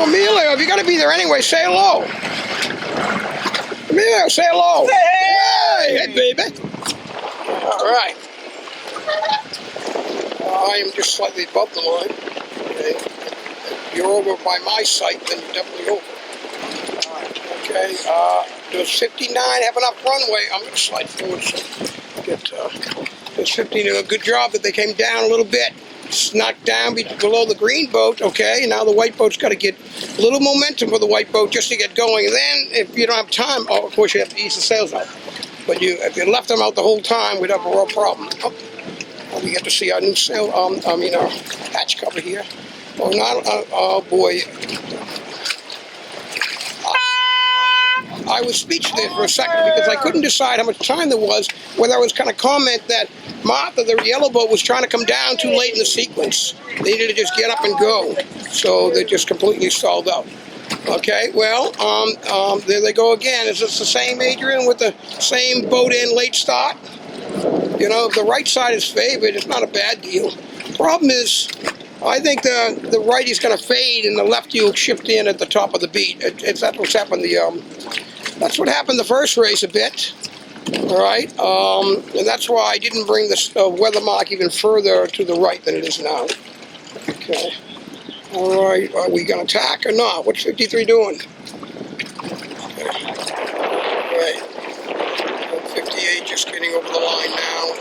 Emilio, if you're going to be there anyway, say hello. Emilio, say hello. Hey, hey, baby. All right. I am just slightly above the line. Okay. If you're over by my site, then you're definitely over. Okay. Does 59 have enough runway? I'm going to slide forward so get. Does 15 do a good job that they came down a little bit? Snuck down below the green boat, okay? Now the white boat's got to get a little momentum for the white boat just to get going. And then, if you don't have time, of course you have to ease the sails out. But if you left them out the whole time, we'd have a real problem. Oh, we get to see our new sail, our hatch cover here. Oh, oh boy. I was speechless there for a second because I couldn't decide how much time there was, whether I was kind of comment that Martha, the yellow boat, was trying to come down too late in the sequence. They needed to just get up and go. So they just completely stalled out. Okay, well, there they go again. Is this the same, Adrian, with the same boat in late start? You know, if the right side is favored, it's not a bad deal. Problem is, I think the righty's going to fade and the lefty will shift in at the top of the beat. That's what's happened. That's what happened the first race a bit. All right, and that's why I didn't bring the weather mark even further to the right than it is now. Okay. All right, are we going to attack or not? What's 53 doing? Okay. All right. 58 just getting over the line now.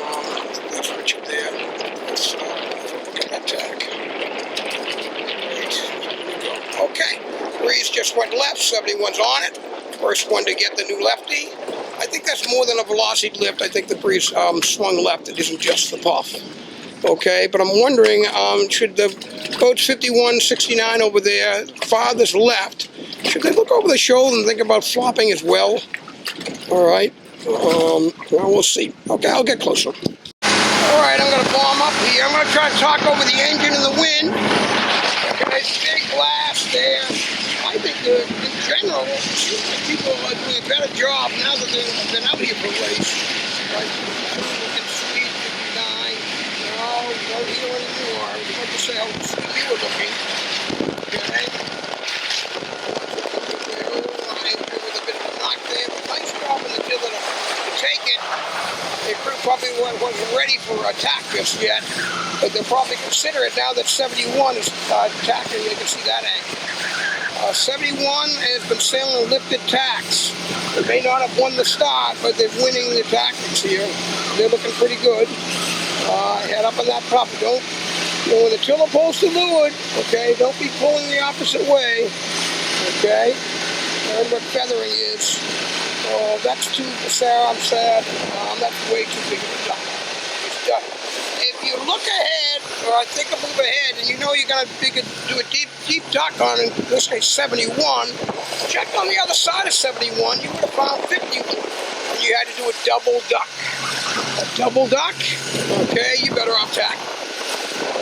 That's Richard there. Let's look at that attack. Right. Okay. Breeze just went left. 71's on it. First one to get the new lefty. I think that's more than a velocity lift. I think the breeze swung left. It isn't just the puff. Okay, but I'm wondering, should the boats 51, 69 over there, farthest left, should they look over the shoulder and think about flopping as well? All right. Well, we'll see. Okay, I'll get closer. All right, I'm going to bomb up here. I'm going to try to talk over the engine and the wind. Okay, big blast there. I think in general, people are doing a better job now that they've been out here for a race. Right? Looking sweet, 59. No, don't hear anymore. I was about to say how sweet you were looking. Okay. There was a bit of a knock there, but nice job in the tiller to take it. The crew probably wasn't ready for attack just yet, but they'll probably consider it now that 71 is attacking. You can see that angle. 71 has been sailing lifted tacks. They may not have won the start, but they're winning the tactics here. They're looking pretty good. Head up on that prop. Don't, when the tiller pulls to leeward, okay, don't be pulling the opposite way, okay? Learn what feathering is. Oh, that's too, Sarah, I'm sad. That's way too big of a duck. It's duck. If you look ahead, or I think a move ahead, and you know you're going to do a deep duck on, in this case 71, check on the other side of 71, you would have found 51. And you had to do a double duck. A double duck? Okay, you better off tack.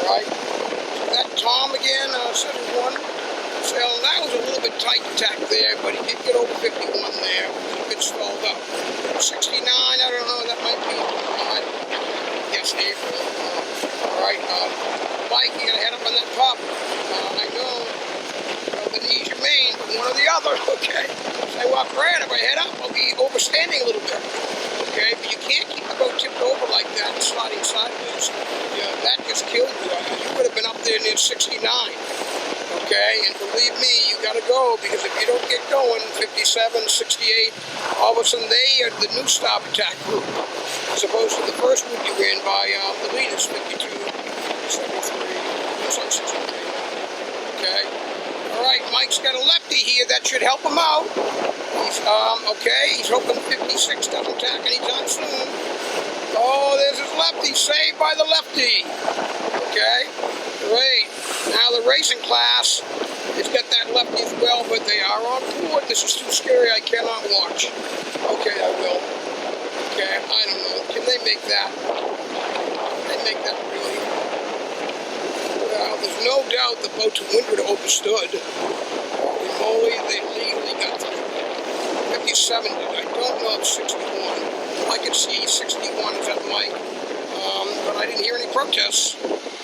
All right. So that Tom again, 71. So that was a little bit tight tack there, but he did get over 51 there. A bit stalled up. 69, I don't know, that might be, yes, April. All right, Mike, you gotta head up on that top. I know, the knees your main, but one or the other, okay? Say, well, Brad, if I head up, I'll be overstanding a little bit. Okay, but you can't keep the boat tipped over like that and sliding sideways. Yeah, that just killed you. You would have been up there near 69. Okay, and believe me, you got to go, because if you don't get going, 57, 68, all of a sudden they are the new stop attack group, as opposed to the first group you were in by the leaders, 52, 73, 63. Okay, all right, Mike's got a lefty here. That should help him out. He's, okay, he's hoping 56 doesn't attack anytime soon. Oh, there's his lefty, saved by the lefty. Okay, great. Now the racing class has got that lefty as well, but they are on board. This is too scary. I cannot watch. Okay, I will. Okay, I don't know. Can they make that? They make that really? Well, there's no doubt the boat to windward overstood. Holy moly, they legally got through. 57, I don't know if 61. I can see 61 is at Mike, but I didn't hear any protests.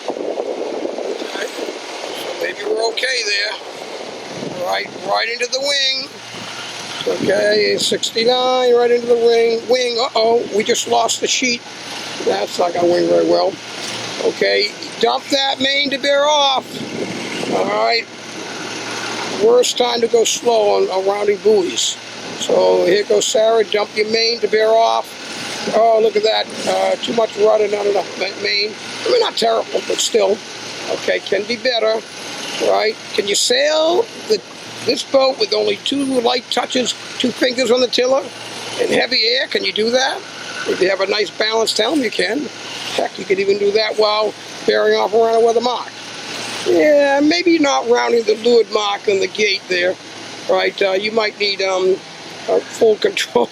Okay. So maybe we're okay there. right into the wing. Okay, 69, right into the wing. Uh-oh, we just lost the sheet. That's not going to wing very well. Okay, dump that main to bear off. All right, worst time to go slow on rounding buoys. So here goes Sarah, dump your main to bear off. Oh, look at that, too much rudder, not enough main. I mean, not terrible, but still. Okay, can be better, right? Can you sail this boat with only 2 light touches, 2 fingers on the tiller in heavy air? Can you do that? If you have a nice balanced helm, you can. Heck, you could even do that while bearing off around a weather mark. Yeah, maybe not rounding the leeward mark on the gate there, right? You might need full control,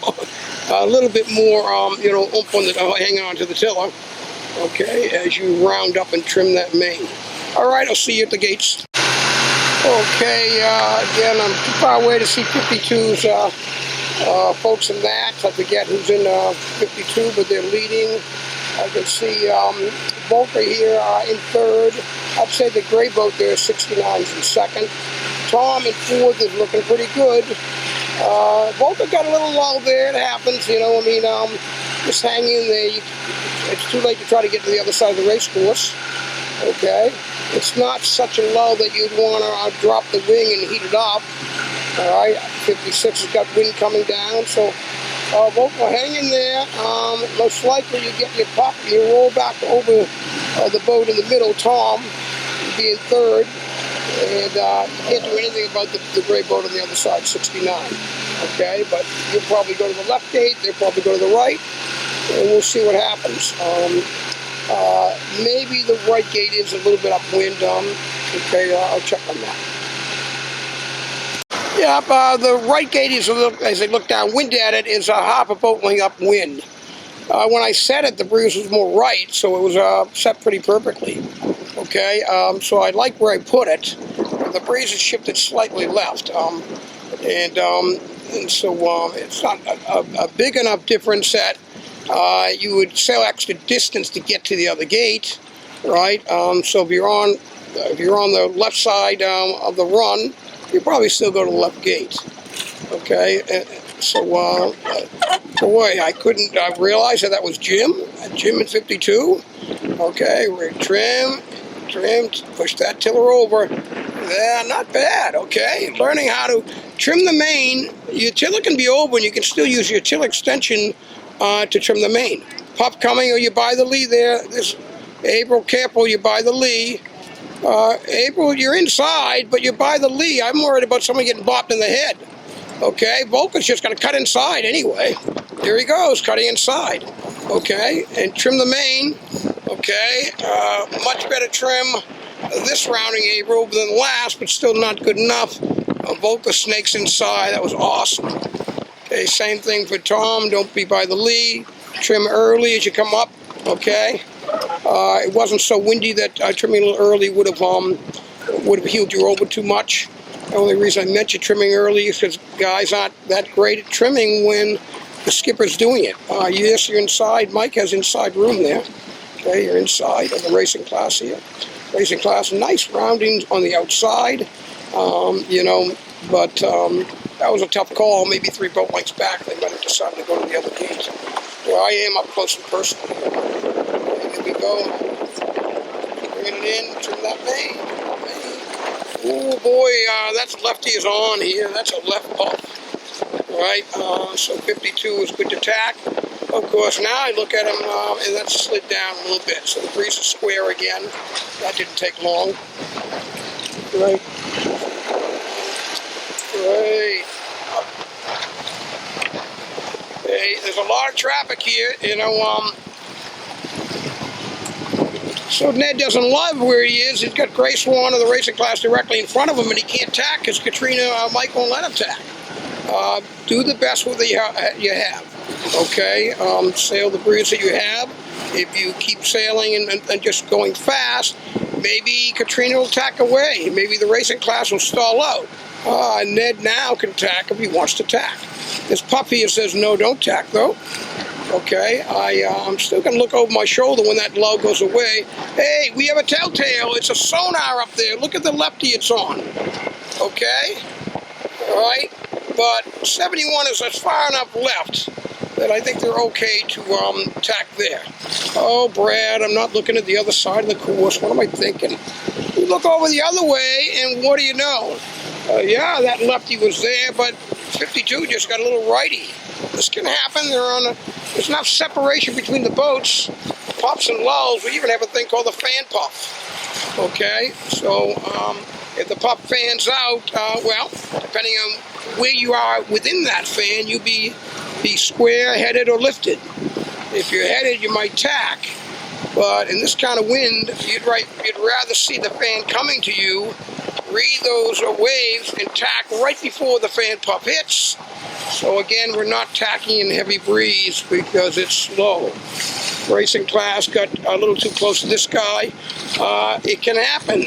a little bit more, oomph on the hanging on to the tiller. Okay, as you round up and trim that main. All right, I'll see you at the gates. Okay, again, I'm too far away to see 52's folks in that. I forget who's in 52, but they're leading. I can see Volker here in third. I'd say the gray boat there, 69's in second. Tom in fourth is looking pretty good. Volker got a little lull there. It happens, just hang in there. It's too late to try to get to the other side of the race course. Okay, it's not such a lull that you'd want to drop the wing and heat it up. All right, 56 has got wind coming down, so Volker, hang in there. Most likely you get your puck, you roll back over the boat in the middle. Tom will be in third, and you can't do anything about the gray boat on the other side, 69. Okay, but you'll probably go to the left gate, they'll probably go to the right, and we'll see what happens. Maybe the right gate is a little bit upwind. Okay, I'll check on that. Yeah, the right gate is, as I look downwind at it, is a half a boat length upwind. When I set it, the breeze was more right, so it was set pretty perfectly. Okay, so I like where I put it. The breeze has shifted slightly left, and so it's not a big enough difference that you would sail extra distance to get to the other gate, right? So if you're on the left side of the run, you probably still go to the left gate. Okay, so boy, I couldn't realize that was Jim in 52. Okay, we're trimmed, push that tiller over. Yeah, not bad. Okay, learning how to trim the main. Your tiller can be over, and you can still use your tiller extension to trim the main. Pup coming, or you buy the lee there. This April, careful, you buy the lee. April, you're inside, but you buy the lee. I'm worried about someone getting bopped in the head. Okay, Volker's just going to cut inside anyway. Here he goes, cutting inside. Okay, and trim the main. Okay, much better trim this rounding April than last, but still not good enough. Volker snakes inside. That was awesome. Okay, same thing for Tom. Don't be by the lee. Trim early as you come up. Okay. It wasn't so windy that trimming a little early would have healed you over too much. The only reason I mentioned trimming early is because guys aren't that great at trimming when the skipper's doing it. Yes, you're inside. Mike has inside room there. Okay, you're inside of the racing class here. Racing class, nice roundings on the outside. But that was a tough call. Maybe 3 boat lengths back, they might have decided to go to the other gate. Where I am up close and personal. Here we go. Bringing it in, trim that main. Oh boy, that's lefty is on here. That's a left off. Right, so 52 is good to tack. Of course, now I look at him, and that's slid down a little bit. So the breeze is square again. That didn't take long. Right. Great. Hey, there's a lot of traffic here, so Ned doesn't love where he is. He's got Grace Swan of the racing class directly in front of him, and he can't tack because Katrina Mike won't let him tack. Do the best with what you have. Okay, sail the breeze that you have. If you keep sailing and just going fast, maybe Katrina will tack away. Maybe the racing class will stall out. Ned now can tack if he wants to tack. This pup here says no, don't tack though. Okay, I'm still going to look over my shoulder when that lull goes away. Hey, we have a telltale. It's a sonar up there. Look at the lefty it's on. Okay, all right? But 71 is far enough left that I think they're okay to tack there. Oh, Brad, I'm not looking at the other side of the course. What am I thinking? You look over the other way, and what do you know? Yeah, that lefty was there, but 52 just got a little righty. This can happen. There's enough separation between the boats, puffs and lulls. We even have a thing called the fan puff. Okay, so if the puff fans out, well, depending on where you are within that fan, you be square, headed, or lifted. If you're headed, you might tack. But in this kind of wind, you'd rather see the fan coming to you, read those waves, and tack right before the fan puff hits. So again, we're not tacking in heavy breeze because it's slow. Racing class got a little too close to this guy. It can happen.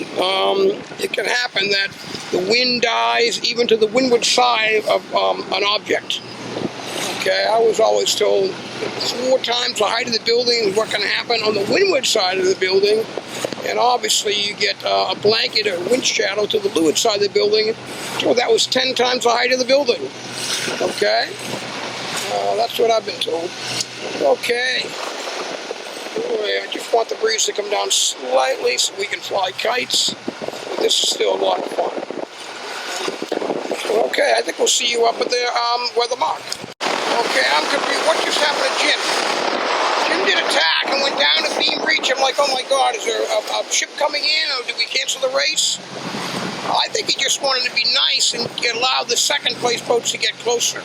It can happen that the wind dies even to the windward side of an object. Okay, I was always told 4 times the height of the building is what can happen on the windward side of the building, and obviously you get a blanket or wind shadow to the leeward side of the building. So that was 10 times the height of the building. Okay, that's what I've been told. Okay, anyway, I just want the breeze to come down slightly so we can fly kites. But this is still a lot of fun. Okay, I think we'll see you up at the weather mark. Okay, I'm confused. What just happened to Jim? Jim did a tack and went down to beam reach. I'm like, oh my God, is there a ship coming in, or did we cancel the race? I think he just wanted to be nice and allow the second place boats to get closer,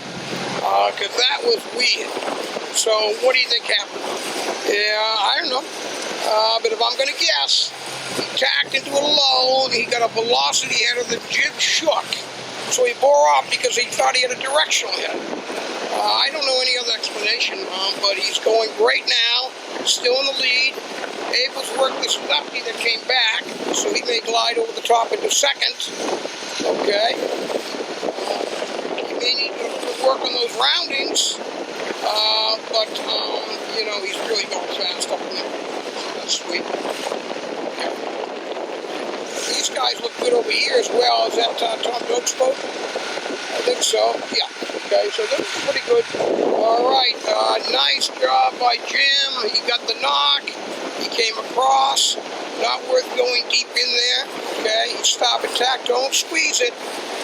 because that was weird. So what do you think happened? Yeah, I don't know. But if I'm going to guess, he tacked into a lull, and he got a velocity head of the jib shook. So he bore off because he thought he had a directional head. I don't know any other explanation, but he's going great now, still in the lead. Abel's worked this lefty that came back, so he may glide over the top into second. Okay. He may need to work on those roundings, but, you know, he's really going fast up there. That's sweet. Okay. These guys look good over here as well. Is that Tom Doak's boat? I think so. Yeah. Okay, so this is pretty good. All right. Nice job by Jim. He got the knock. He came across. Not worth going deep in there. Okay. You stop and tack. Don't squeeze it.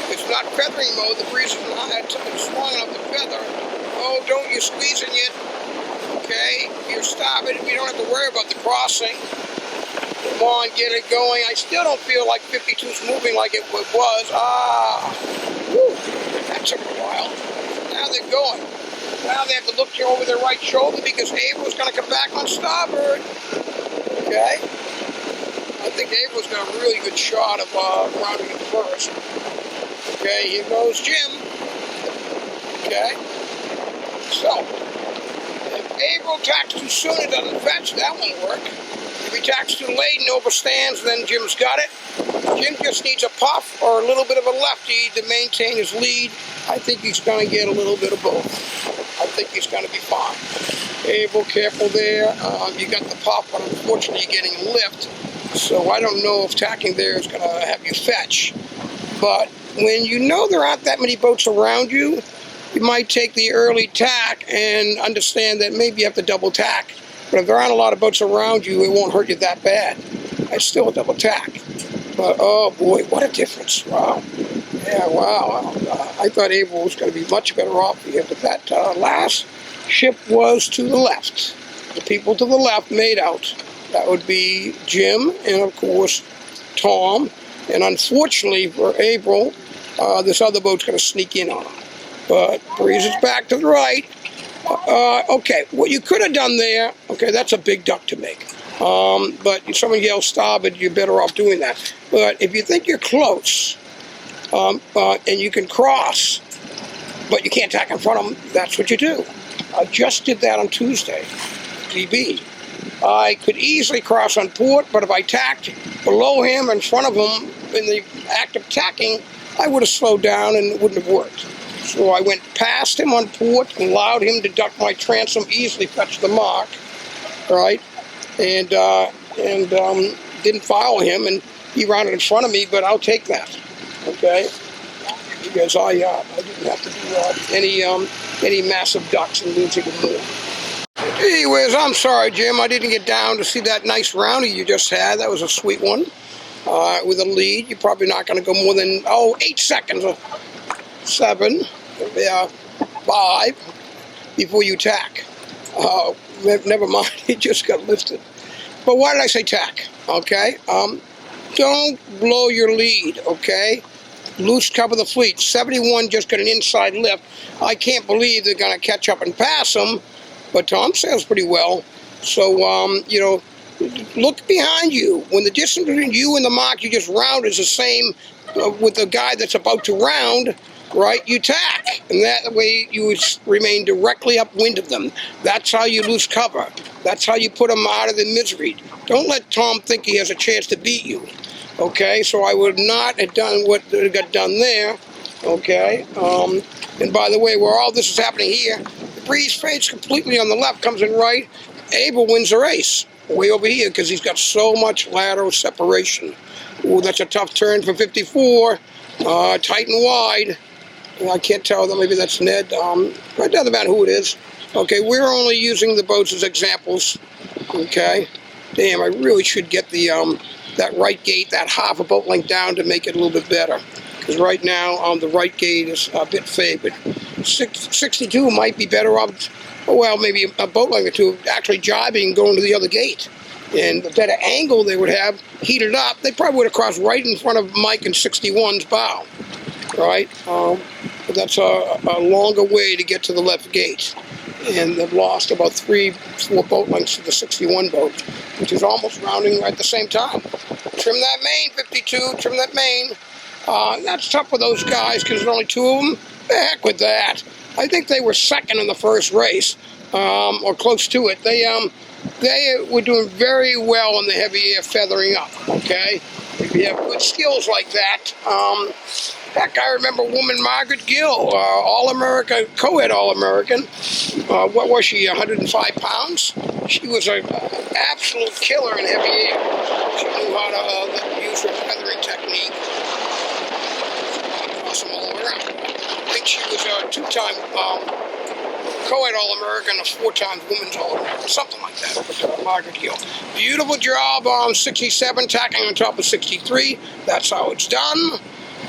It's not feathering mode. The breeze is not strong enough to feather. Oh, don't you squeezing it. Okay. You're stopping. We don't have to worry about the crossing. Come on, get it going. I still don't feel like 52's moving like it was. Whew, that took a while. Now they're going. Now they have to look over their right shoulder because Abel's going to come back on starboard. Okay. I think Abel's got a really good shot of rounding it first. Okay, here goes Jim. Okay. So, if Abel tacks too soon, it doesn't fetch. That won't work. If he tacks too late and overstands, then Jim's got it. Jim just needs a puff or a little bit of a lefty to maintain his lead. I think he's going to get a little bit of both. I think he's going to be fine. Abel, careful there. You got the puff, but unfortunately you're getting lift. So I don't know if tacking there is going to have you fetch. But when you know there aren't that many boats around you, you might take the early tack and understand that maybe you have to double tack. But if there aren't a lot of boats around you, it won't hurt you that bad. I'd still double tack. But, oh boy, what a difference. Wow. Yeah, wow. I thought Abel was going to be much better off here, but that last ship was to the left. The people to the left made out. That would be Jim and, of course, Tom. And unfortunately for Abel, this other boat's going to sneak in on him. But breeze is back to the right. Okay, what you could have done there, okay, that's a big duck to make. But someone yells starboard, you're better off doing that. But if you think you're close, and you can cross, but you can't tack in front of them, that's what you do. I just did that on Tuesday, DB. I could easily cross on port, but if I tacked below him, in front of him, in the act of tacking, I would have slowed down and it wouldn't have worked. So I went past him on port and allowed him to duck my transom, easily fetch the mark, right? And didn't follow him, and he rounded in front of me, but I'll take that, okay? because I didn't have to do any massive ducks and losing more. Anyways, I'm sorry, Jim. I didn't get down to see that nice roundie you just had. That was a sweet one. With a lead, you're probably not going to go more than 8 seconds, 7, 5 before you tack. Never mind, it just got lifted. But why did I say tack? Okay, don't blow your lead. Okay, loose cover the fleet. 71 just got an inside lift. I can't believe they're going to catch up and pass them. But Tom sails pretty well. So, look behind you. When the distance between you and the mark you just round is the same with the guy that's about to round, right, you tack. And that way you would remain directly upwind of them. That's how you lose cover. That's how you put them out of the misery. Don't let Tom think he has a chance to beat you. Okay, so I would not have done what got done there. Okay, and by the way, where all this is happening here, the breeze fades completely on the left, comes in right. Abel wins the race way over here because he's got so much lateral separation. Ooh, that's a tough turn for 54, tight and wide. I can't tell them. Maybe that's Ned. It doesn't matter who it is. Okay, we're only using the boats as examples. Okay, damn, I really should get the that right gate, that half a boat length down to make it a little bit better. Because right now, the right gate is a bit favored. 62 might be better off, well, maybe a boat length or two, actually jibing and going to the other gate. And the better angle they would have, heated up, they probably would have crossed right in front of Mike and 61's bow. Right? But that's a longer way to get to the left gate. And they've lost about 3-4 boat lengths to the 61 boat, which is almost rounding at the same time. Trim that main, 52, trim that main. That's tough for those guys because there's only 2 of them. The heck with that. I think they were second in the first race, or close to it. They were doing very well in the heavy air feathering up, okay? If you have good skills like that. Heck, I remember woman Margaret Gill, All-America, co-ed All-American. What was she, 105 pounds? She was an absolute killer in heavy air. She knew how to use her feathering technique. Awesome all around. I think she was a 2-time co-ed All-American, a 4-time women's All-American, something like that, with Margaret Gill. Beautiful job on 67, tacking on top of 63. That's how it's done.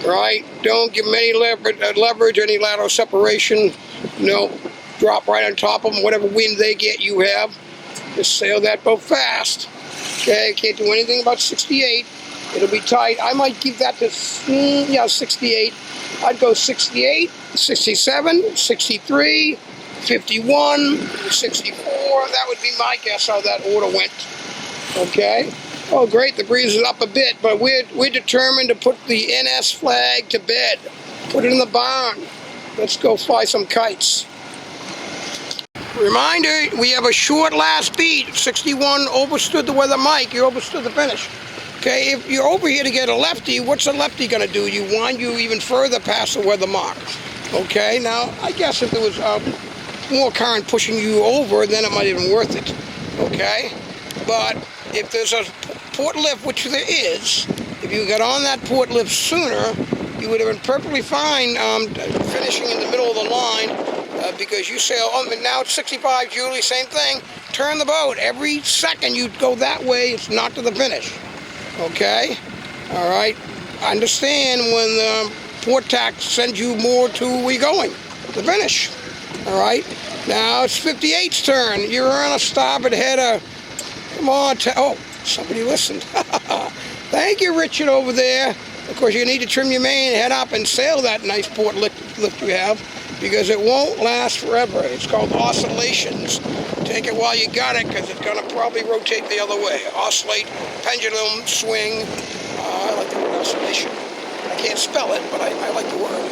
Right? Don't give them any leverage, any lateral separation. No, drop right on top of them. Whatever wind they get, you have. Just sail that boat fast. Okay, can't do anything about 68. It'll be tight. I might give that to, 68. I'd go 68, 67, 63, 51, 64. That would be my guess how that order went. Okay? Oh, great, the breeze is up a bit, but we're determined to put the NS flag to bed. Put it in the barn. Let's go fly some kites. Reminder, we have a short last beat. 61 overstood the weather Mike. You overstood the finish. Okay, if you're over here to get a lefty, what's a lefty going to do? You wind you even further past the weather mark. Okay, now, I guess if there was more current pushing you over, then it might have been worth it. Okay, but if there's a port lift, which there is, if you got on that port lift sooner, you would have been perfectly fine finishing in the middle of the line because you sail, now it's 65, Julie, same thing. Turn the boat. Every second you go that way, it's not to the finish. Okay? All right? I understand when the port tack sends you more to where you're going, the finish. All right? Now it's 58's turn. You're on a starboard header. Come on, oh, somebody listened. Thank you, Richard, over there. Of course, you need to trim your main, head up, and sail that nice port lift you have, because it won't last forever. It's called oscillations. Take it while you got it, because it's going to probably rotate the other way. Oscillate, pendulum, swing. I like the word oscillation. I can't spell it, but I like the word.